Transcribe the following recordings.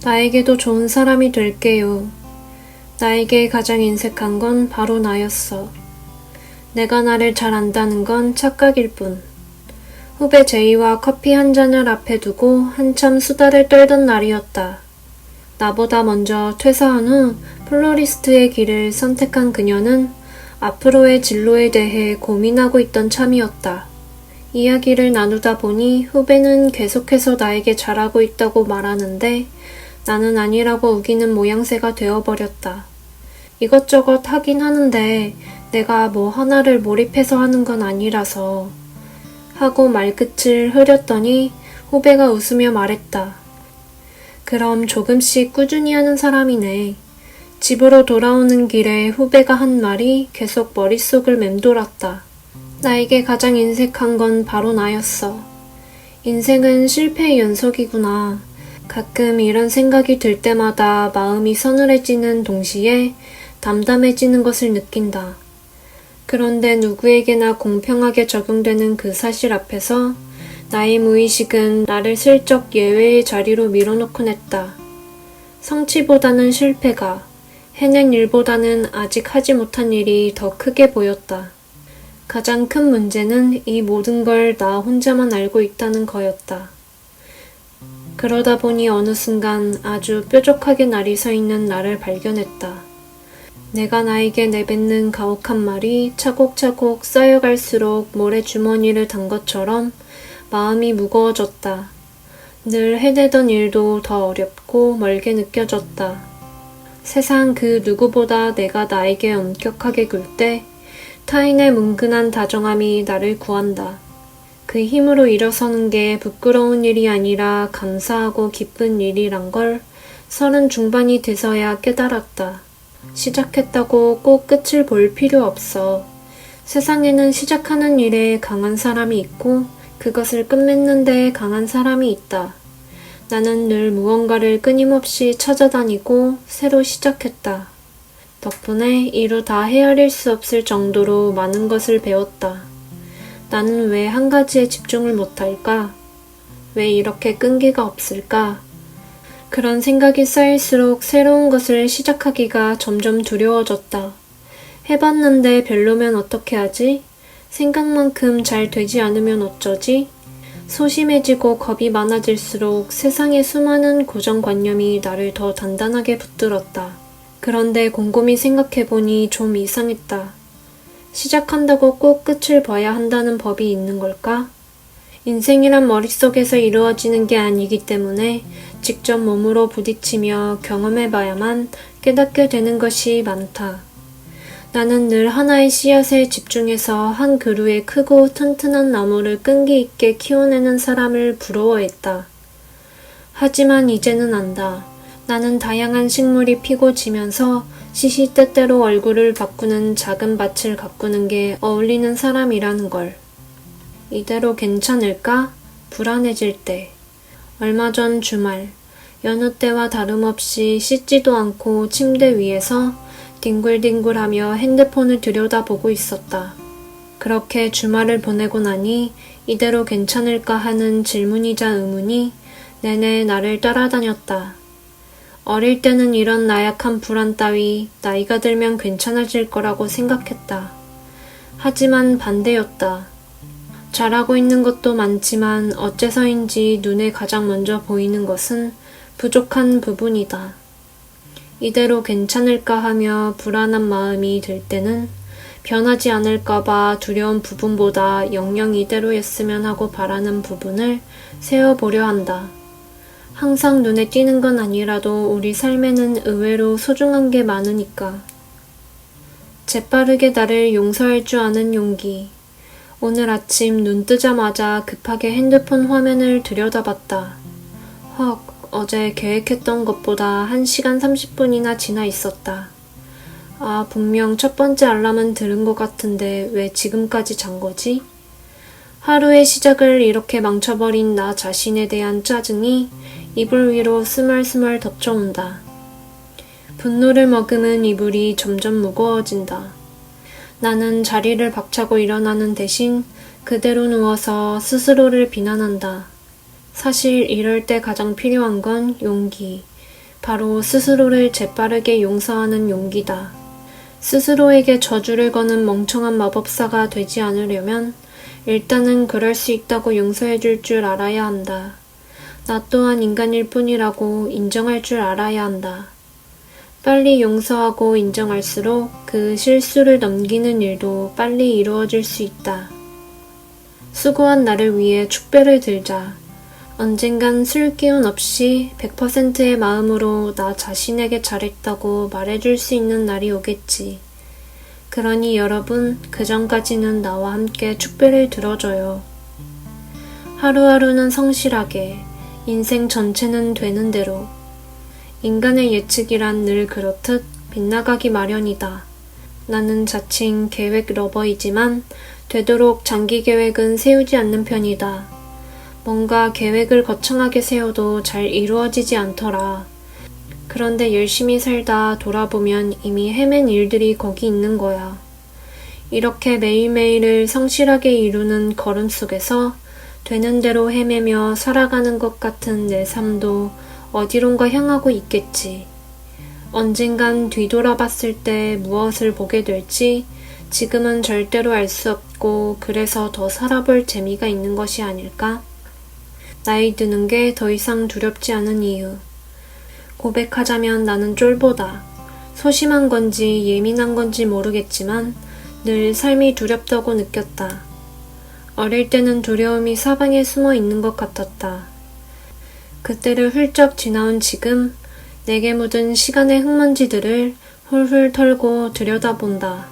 나에게도 좋은 사람이 될게요. 나에게 가장 인색한 건 바로 나였어. 내가 나를 잘 안다는 건 착각일 뿐. 후배 제이와 커피 한 잔을 앞에 두고 한참 수다를 떨던 날이었다. 나보다 먼저 퇴사한 후 플로리스트의 길을 선택한 그녀는 앞으로의 진로에 대해 고민하고 있던 참이었다. 이야기를 나누다 보니 후배는 계속해서 나에게 잘하고 있다고 말하는데 나는 아니라고 우기는 모양새가 되어버렸다. 이것저것 하긴 하는데 내가 뭐 하나를 몰입해서 하는 건 아니라서 하고 말끝을 흐렸더니 후배가 웃으며 말했다. 그럼 조금씩 꾸준히 하는 사람이네. 집으로 돌아오는 길에 후배가 한 말이 계속 머릿속을 맴돌았다. 나에게 가장 인색한 건 바로 나였어. 인생은 실패의 연속이구나. 가끔 이런 생각이 들 때마다 마음이 서늘해지는 동시에 담담해지는 것을 느낀다. 그런데 누구에게나 공평하게 적용되는 그 사실 앞에서 나의 무의식은 나를 슬쩍 예외의 자리로 밀어놓곤 했다. 성취보다는 실패가, 해낸 일보다는 아직 하지 못한 일이 더 크게 보였다. 가장 큰 문제는 이 모든 걸 나 혼자만 알고 있다는 거였다. 그러다 보니 어느 순간 아주 뾰족하게 날이 서 있는 나를 발견했다. 내가 나에게 내뱉는 가혹한 말이 차곡차곡 쌓여갈수록 모래주머니를 단 것처럼 마음이 무거워졌다. 늘 해내던 일도 더 어렵고 멀게 느껴졌다. 세상 그 누구보다 내가 나에게 엄격하게 굴 때 타인의 뭉근한 다정함이 나를 구한다. 그 힘으로 일어서는 게 부끄러운 일이 아니라 감사하고 기쁜 일이란 걸 30 중반이 돼서야 깨달았다. 시작했다고 꼭 끝을 볼 필요 없어. 세상에는 시작하는 일에 강한 사람이 있고 그것을 끝맺는 데 강한 사람이 있다. 나는 늘 무언가를 끊임없이 찾아다니고 새로 시작했다. 덕분에 이루 다 헤아릴 수 없을 정도로 많은 것을 배웠다. 나는 왜 한 가지에 집중을 못할까? 왜 이렇게 끈기가 없을까? 그런 생각이 쌓일수록 새로운 것을 시작하기가 점점 두려워졌다. 해봤는데 별로면 어떻게 하지? 생각만큼 잘 되지 않으면 어쩌지? 소심해지고 겁이 많아질수록 세상의 수많은 고정관념이 나를 더 단단하게 붙들었다. 그런데 곰곰이 생각해보니 좀 이상했다. 시작한다고 꼭 끝을 봐야 한다는 법이 있는 걸까? 인생이란 머릿속에서 이루어지는 게 아니기 때문에 직접 몸으로 부딪히며 경험해봐야만 깨닫게 되는 것이 많다. 나는 늘 하나의 씨앗에 집중해서 한 그루의 크고 튼튼한 나무를 끈기 있게 키워내는 사람을 부러워했다. 하지만 이제는 안다. 나는 다양한 식물이 피고 지면서 시시때때로 얼굴을 바꾸는 작은 밭을 가꾸는 게 어울리는 사람이라는 걸. 이대로 괜찮을까? 불안해질 때. 얼마 전 주말, 여느 때와 다름없이 씻지도 않고 침대 위에서 뒹굴뒹굴하며 핸드폰을 들여다보고 있었다. 그렇게 주말을 보내고 나니 이대로 괜찮을까 하는 질문이자 의문이 내내 나를 따라다녔다. 어릴 때는 이런 나약한 불안 따위 나이가 들면 괜찮아질 거라고 생각했다. 하지만 반대였다. 잘하고 있는 것도 많지만 어째서인지 눈에 가장 먼저 보이는 것은 부족한 부분이다. 이대로 괜찮을까 하며 불안한 마음이 들 때는 변하지 않을까봐 두려운 부분보다 영영 이대로였으면 하고 바라는 부분을 세어보려 한다. 항상 눈에 띄는 건 아니라도 우리 삶에는 의외로 소중한 게 많으니까. 재빠르게 나를 용서할 줄 아는 용기. 오늘 아침 눈 뜨자마자 급하게 핸드폰 화면을 들여다봤다. 헉, 어제 계획했던 것보다 1시간 30분이나 지나 있었다. 아, 분명 첫 번째 알람은 들은 것 같은데 왜 지금까지 잔 거지? 하루의 시작을 이렇게 망쳐버린 나 자신에 대한 짜증이 이불 위로 스멀스멀 덮쳐온다. 분노를 머금은 이불이 점점 무거워진다. 나는 자리를 박차고 일어나는 대신 그대로 누워서 스스로를 비난한다. 사실 이럴 때 가장 필요한 건 용기. 바로 스스로를 재빠르게 용서하는 용기다. 스스로에게 저주를 거는 멍청한 마법사가 되지 않으려면 일단은 그럴 수 있다고 용서해줄 줄 알아야 한다. 나 또한 인간일 뿐이라고 인정할 줄 알아야 한다. 빨리 용서하고 인정할수록 그 실수를 넘기는 일도 빨리 이루어질 수 있다. 수고한 나를 위해 축배를 들자. 언젠간 술기운 없이 100%의 마음으로 나 자신에게 잘했다고 말해줄 수 있는 날이 오겠지. 그러니 여러분, 그 전까지는 나와 함께 축배를 들어줘요. 하루하루는 성실하게, 인생 전체는 되는 대로. 인간의 예측이란 늘 그렇듯 빗나가기 마련이다. 나는 자칭 계획 러버이지만 되도록 장기 계획은 세우지 않는 편이다. 뭔가 계획을 거창하게 세워도 잘 이루어지지 않더라. 그런데 열심히 살다 돌아보면 이미 헤맨 일들이 거기 있는 거야. 이렇게 매일매일을 성실하게 이루는 걸음 속에서 되는 대로 헤매며 살아가는 것 같은 내 삶도 어디론가 향하고 있겠지. 언젠간 뒤돌아봤을 때 무엇을 보게 될지 지금은 절대로 알 수 없고 그래서 더 살아볼 재미가 있는 것이 아닐까? 나이 드는 게 더 이상 두렵지 않은 이유. 고백하자면 나는 쫄보다. 소심한 건지 예민한 건지 모르겠지만 늘 삶이 두렵다고 느꼈다. 어릴 때는 두려움이 사방에 숨어 있는 것 같았다. 그때를 훌쩍 지나온 지금 내게 묻은 시간의 흙먼지들을 훌훌 털고 들여다본다.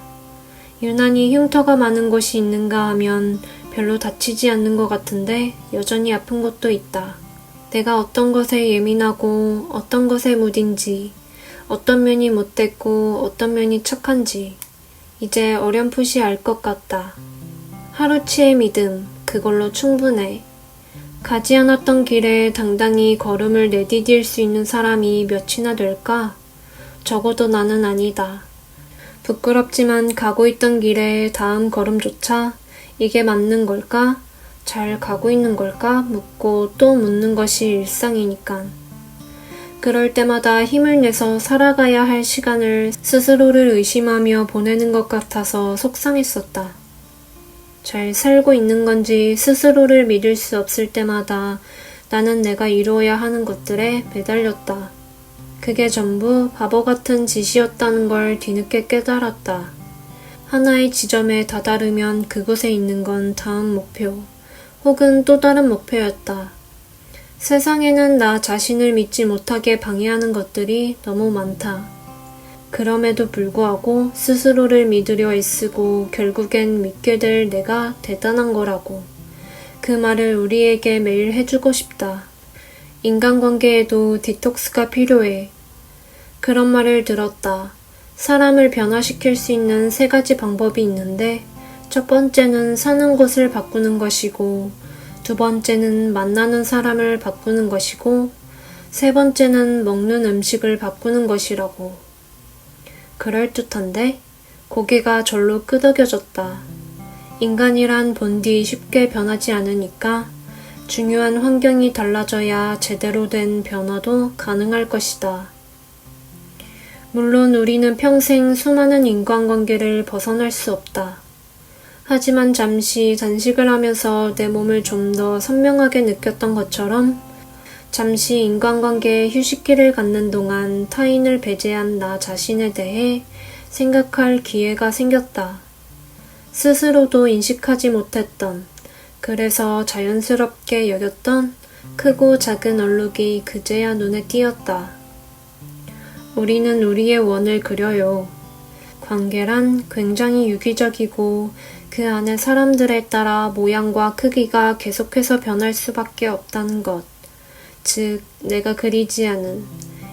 유난히 흉터가 많은 곳이 있는가 하면 별로 다치지 않는 것 같은데 여전히 아픈 곳도 있다. 내가 어떤 것에 예민하고 어떤 것에 무딘지, 어떤 면이 못됐고 어떤 면이 착한지 이제 어렴풋이 알 것 같다. 하루치의 믿음, 그걸로 충분해. 가지 않았던 길에 당당히 걸음을 내디딜 수 있는 사람이 몇이나 될까? 적어도 나는 아니다. 부끄럽지만 가고 있던 길에 다음 걸음조차 이게 맞는 걸까? 잘 가고 있는 걸까? 묻고 또 묻는 것이 일상이니까. 그럴 때마다 힘을 내서 살아가야 할 시간을 스스로를 의심하며 보내는 것 같아서 속상했었다. 잘 살고 있는 건지 스스로를 믿을 수 없을 때마다 나는 내가 이루어야 하는 것들에 매달렸다. 그게 전부 바보 같은 짓이었다는 걸 뒤늦게 깨달았다. 하나의 지점에 다다르면 그곳에 있는 건 다음 목표, 혹은 또 다른 목표였다. 세상에는 나 자신을 믿지 못하게 방해하는 것들이 너무 많다. 그럼에도 불구하고 스스로를 믿으려 애쓰고 결국엔 믿게 될 내가 대단한 거라고. 그 말을 우리에게 매일 해주고 싶다. 인간관계에도 디톡스가 필요해. 그런 말을 들었다. 사람을 변화시킬 수 있는 3가지 방법이 있는데 첫 번째는 사는 곳을 바꾸는 것이고 두 번째는 만나는 사람을 바꾸는 것이고 세 번째는 먹는 음식을 바꾸는 것이라고. 그럴듯한데 고개가 절로 끄덕여졌다. 인간이란 본디 쉽게 변하지 않으니까 중요한 환경이 달라져야 제대로 된 변화도 가능할 것이다. 물론 우리는 평생 수많은 인간관계를 벗어날 수 없다. 하지만 잠시 단식을 하면서 내 몸을 좀 더 선명하게 느꼈던 것처럼 잠시 인간관계에 휴식기를 갖는 동안 타인을 배제한 나 자신에 대해 생각할 기회가 생겼다. 스스로도 인식하지 못했던, 그래서 자연스럽게 여겼던 크고 작은 얼룩이 그제야 눈에 띄었다. 우리는 우리의 원을 그려요. 관계란 굉장히 유기적이고 그 안에 사람들에 따라 모양과 크기가 계속해서 변할 수밖에 없다는 것. 즉, 내가 그리지 않은,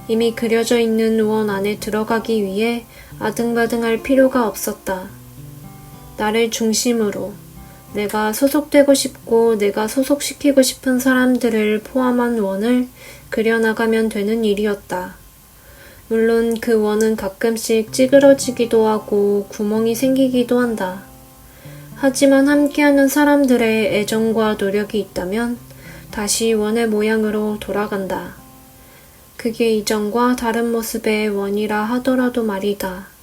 이미 그려져 있는 원 안에 들어가기 위해 아등바등할 필요가 없었다. 나를 중심으로, 내가 소속되고 싶고 내가 소속시키고 싶은 사람들을 포함한 원을 그려나가면 되는 일이었다. 물론 그 원은 가끔씩 찌그러지기도 하고 구멍이 생기기도 한다. 하지만 함께하는 사람들의 애정과 노력이 있다면 다시 원의 모양으로 돌아간다. 그게 이전과 다른 모습의 원이라 하더라도 말이다.